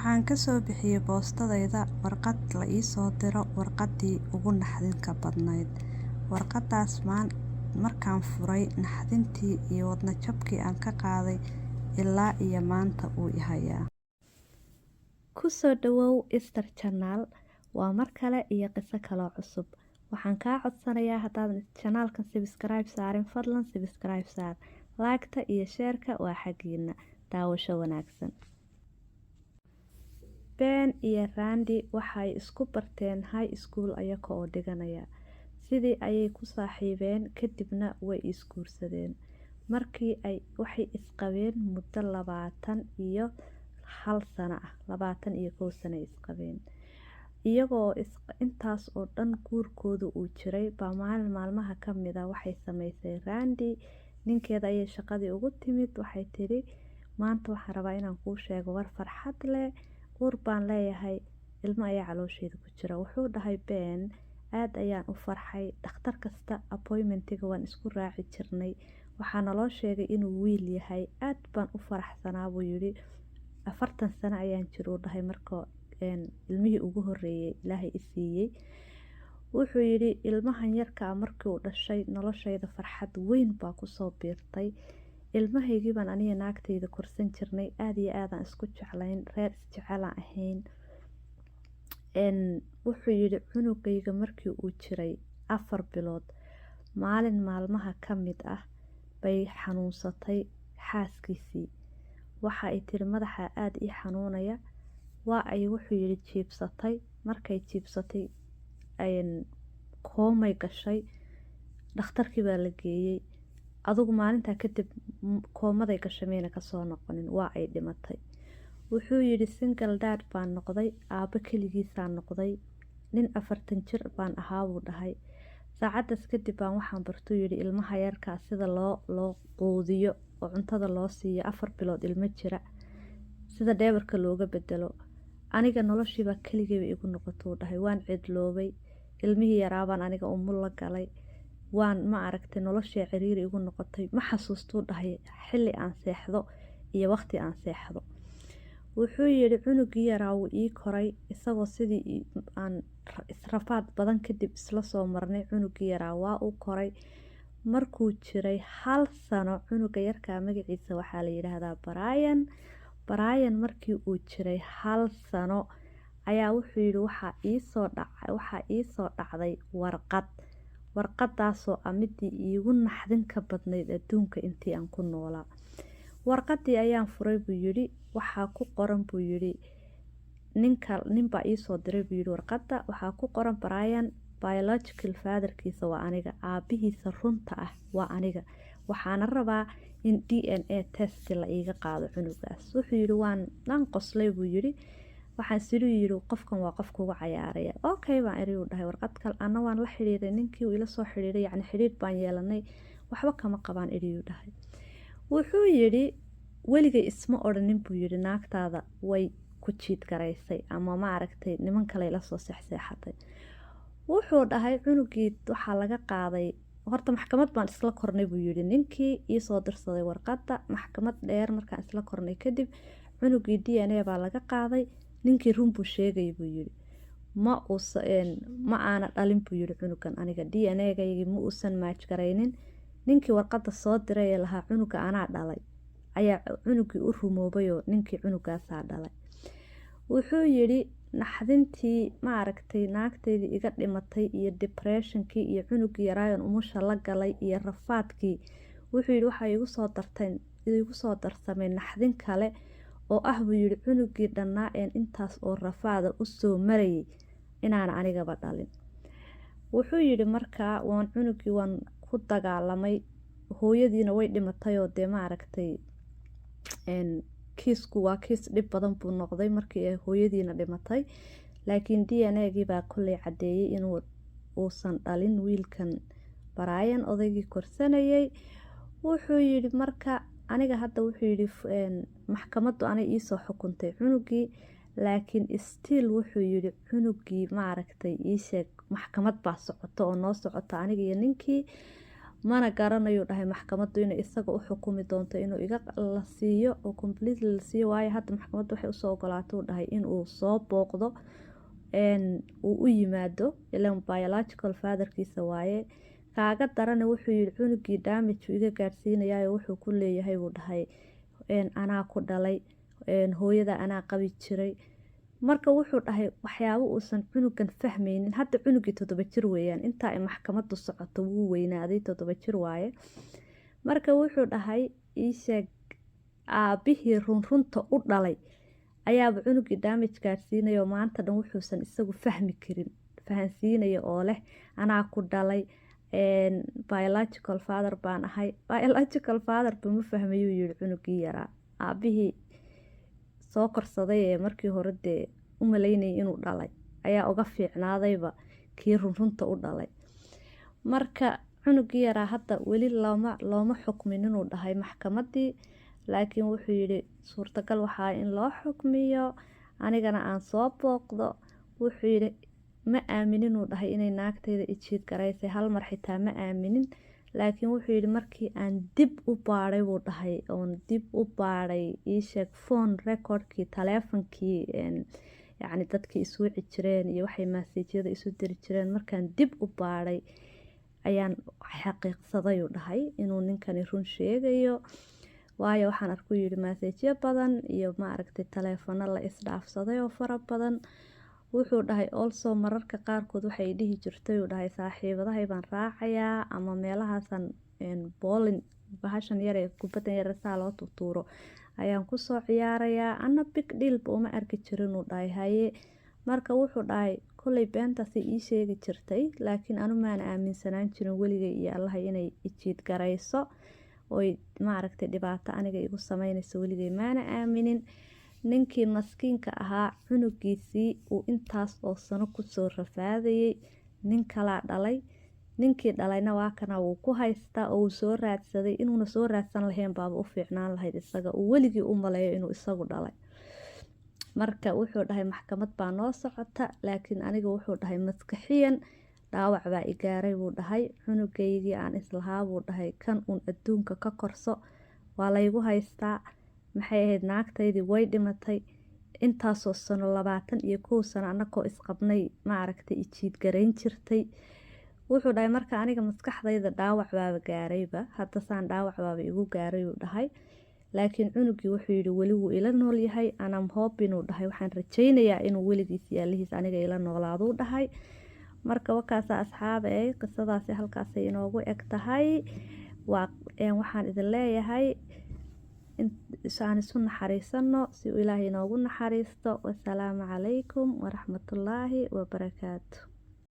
Waxaan ka soo bixiyay boostadayda warqad la ii soo diro warqaddii ugu naxdinta badnayd. Warqaddaas markaan furay naxdintii iyo wadna jabkii aan ka qaaday ilaa iyo maanta uu i hayaa. Ku soo dhawow Easter Channel. Waa mar kale iyo qiso kale oo cusub. Waxaan kaa codsanayaa haddaad channelkan subscribe saarin fadlan subscribe saar. Like-ta iyo share-ka waa xaqiina. Daawasho wanaagsan. Ben iyo Randy waxay isku barteen high school ayaga oo dhiganaya. Sidii ayay ku saaxiibeen kadibna way isguursadeen. Markii waxay isqabeen muddo 21 sano ah, 21 sano isqabeen. Iyagoo intaas oo dhan guurkoodu uu jiray baa maalmaha ka mid ah waxay samaysay Randy ninkeeda ayay shaqadii ugu timid waxay tiri maanta waxaan rabaa inaan kuu sheego war farxad leh uur baan leeyahay ilmo ayaa caloosheeda ku jira. Wuxuu dhahay Ben aad ayaan u farxay dhakhtar kasta appointmentiga waan isku raaci jirnay waxaa naloo sheegay inuu wiil yahay aad baan u faraxsanaa buu yiri 40 sano ayaan jiro dhahay markoo ilmihii ugu horeeyay ilaahay i siiyay. Wuxuu yiri ilmahan yarka markii uu dhashay noloshayda farxad weyn baa ku soo biirtay. Ilmahaygii baan aniga naagtayda korsan jirnay aad iyo aad aan isku jeclayn reer isjecel ahayn. Wuxuu yiri cunugayga markii uu jiray 4 bilood maalin maalmaha ka mid ah bay xanuunsatay xaaskiisii. Waxa ay tiri madaxa aad ii xanuunaya waa ay wuxuu yiri jiibsatay markay jiibsatay koomay gashay dhakhtarkii baa la geeyay. Adigu maalinta kadib koomaday gashay meena ka soo noqonin waa ay dhimatay. Wuxuu yiri single dad baan noqday aaba kaligiisa noqday nin 40 jir baan ahaa buu dhahay. Saacadaas kadib baan waxaan bartay yiri ilmaha yarka sida loo quudiyo oo cuntada loo siiyo 4 bilood ilmo jira sida dheebarka looga bedelo. Aniga noloshiiba kaligeyba igu noqoto dhahay waan cidloobay ilmihii yaraabaan aniga umul la galay waan ma aragtay noloshii ciriiri igu noqotay ma xasuusto dhahay xilli aan seexdo iyo waqti aan seexdo. Wuxuu yiri cunugii yaraa uu ii koray isagoo sidii aan israfaad badan kadib isla soo marnay cunugii yaraa waa uu koray markuu jiray 1 sano cunuga yarka magaciisa waxaa la yiraahdaa Brian markii uu jiray 1 sano ayaa wuxuu yiri waxa ii soo dhacday warqadaasoo amidii iigu naxdin ka badnayd adduunka intii aan ku noolaa. Warqadii ayaan furay buu yiri waxaa ku qoran buu yiri nin baa ii soo diray buu yiri warqada waxaa ku qoran Brian biological fatherkiisa waa aniga aabihiisa runta ah waa aniga waxaana rabaa in DNA test la iiga qaado cunugaas. Wuxuu yiri waan qoslay buu yiri waxaan sidoo yiri qofkan waa qof kugu cayaaraya. Okay baan iriyo dhahay warqad kale ana waan la xiriiray ninkii uu ila soo xiriiray yani xiriir baan yeelanay waxba kama qabaan iriyo dhahay. Wuxuu yiri weligay isma oranin buu yiri naagtaada way ku jiid garaysay ama ma aragtay niman kale la soo seexseexatay. Wuxuu dhahay cunugii waxa laga qaaday horta maxkamad baan isla kornay buu yiri ninkii ii soo dirsaday warqada maxkamad dheer markaan isla kornay kadib cunugii DNA baa laga qaaday ninkii run buu sheegay buu yiri ma aana dhalin buu yiri cunugan aniga DNA-gaygi ma uusan match garaynin ninkii warqada soo diray ee lahaa cunuga anaa dhalay ayaa cunugii u rumoobay oo ninkii cunugaas dhalay. Wuxuu yiri naxdintii ma aragtay naagteedii iga dhimatay iyo depressionkii iyo cunugii yaraayon umusha la galay iyo rafaadkii wuxuu yiri waxa igu soo darsamay naxdin kale oo ah buu yiri cunugii dhanaa intaas oo rafaada u soo marayay inaan anigaba dhalin. Wuxuu yiri markaa cunugii waan ku dagaalamay hooyadiina way dhimatay oo de ma aragtay kiisku waa kiis dhib badan buu noqday markii ay hooyadiina dhimatay laakiin DNA-gii baa kulay cadeeyay inuu uusan dhalin wiilkan Brian odaygii korsanayay. Wuxuu yiri marka aniga hadda wuxuu yiri maxkamaddu anay ii soo xukuntay cunugii laakiin still wuxuu yiri cunugii ma aragtay ii sheeg maxkamad baa socoto oo noo socota aniga iyo ninkii mana garanayo dhahay maxkamaddu inay isaga u xukumi doonto inuu iga la siiyo oo completely la siiyo, waayo hadda maxkamaddu waxay usoo ogolaatay uu dhahay inuu soo booqdo uu u yimaado ilan biological fatherkiisa waaye. Kaaga darana wuxuu yidhi cunugii damage uu iga gaadhsiinayaa wuxuu ku leeyahay buu dhahay anaa ku dhalay, hooyada anaa qabi jiray. Marka wuxuu dhahay waxyaabo uusan cunugan fahmaynin. Hadda cunugii 7 jir weeyaan, intaa ay maxkamaddu socoto wuu weynaaday, 7 jir waaye. Marka wuxuu dhahay ii sheeg aabihii runta u dhalay ayaaba cunugii damage gaadhsiinayo maanta dhan wuxuusan isagu fahmi karin fahansiinaya oo leh anaa ku dhalay, biological father baan ahay. Biological father ba ma fahmayuu yidhi cunugii yaraa. Aabihii soo korsaday ee markii hore dee u malaynayay inuu dhalay ayaa uga fiicnaadayba kii runta u dhalay. Marka cunugii yaraa hadda weli looma xukmin inuu dhahay maxkamaddii, laakiin wuxuu yidhi suurtagal waxaa in loo xukmiyo anigana aan soo booqdo. Wuxuu yidhi ma aaminin inuu dhahay inay naagtayda ijiid garaysay, hal mar xitaa ma aaminin. Laakiin wuxuu yidhi markii aan dib u baadhay buu dhahay oon dib u baadhay ii sheeg phone recordkii taleefankii yacni dadkii isu wici jireen iyo waxay maseejyada isu diri jireen, markaan dib u baadhay ayaan xaqiiqsaday uu dhahay inuu ninkani run sheegayo. Waayo waxaan arkuu yidhi maseejyo badan iyo maaragtay taleefano la isdhaafsaday oo fara badan. Wuxuu dhahay also mararka qaarkood waxay dhihi jirtay uu dhahay saaxiibadahay baan raacayaa ama meelahaasan bowling bahashan yar ee kubaddan yar saa loo tuuro ayaan kusoo ciyaarayaa, ana big deal ba uma arki jirin uu dhahay haye. Marka wuxuu dhahay kolley beentaasi ii sheegi jirtay, laakiin anu maana aaminsanaan jirin weligay iyo allahay inay ijiid garayso oy maaragtay dhibaato aniga igu sameynayso weligay maana aaminin. Ninkii maskiinka ahaa cunugiisii uu intaas oo sano kusoo rafaadayay nin kalaa dhalay. Ninkii dhalayna waa kana wuu ku haystaa oo uu soo raadsaday. Inuuna soo raadsan lahayn baaba u fiicnaan lahayd isaga, uu weligii u maleeyo inuu isagu dhalay. Marka wuxuu dhahay maxkamad baa noo socota, laakiin aniga wuxuu dhahay maskaxiyan dhaawac baa i gaaray buu dhahay. Cunugaygii aan islahaa buu dhahay kan uun adduunka ka korso waa laygu haystaa. Maxay ahayd naagtaydii way dhimatay intaasoo sano 21 sano annagoo isqabnay maaragtay ijiid garayn jirtay. Wuxuu dhahay marka aniga maskaxdayda dhaawac baaba gaarayba, hadda saan dhaawac baaba igu gaaray uu dhahay. Laakiin cunugii wuxuu yidhi weli wuu ila nool yahay, anam hoping uu dhahay waxaan rajaynayaa inuu weligiis yaalihiis aniga ila noolaaduu dhahay. Marka wakaasa asxaabe qisadaasi halkaasay inoogu eg tahay. Waxaan idin leeyahay aan isu naxariisano si uu Ilaahay inoogu naxariisto. Wassalaamu calaykum waraxmatullaahi wabarakaatu.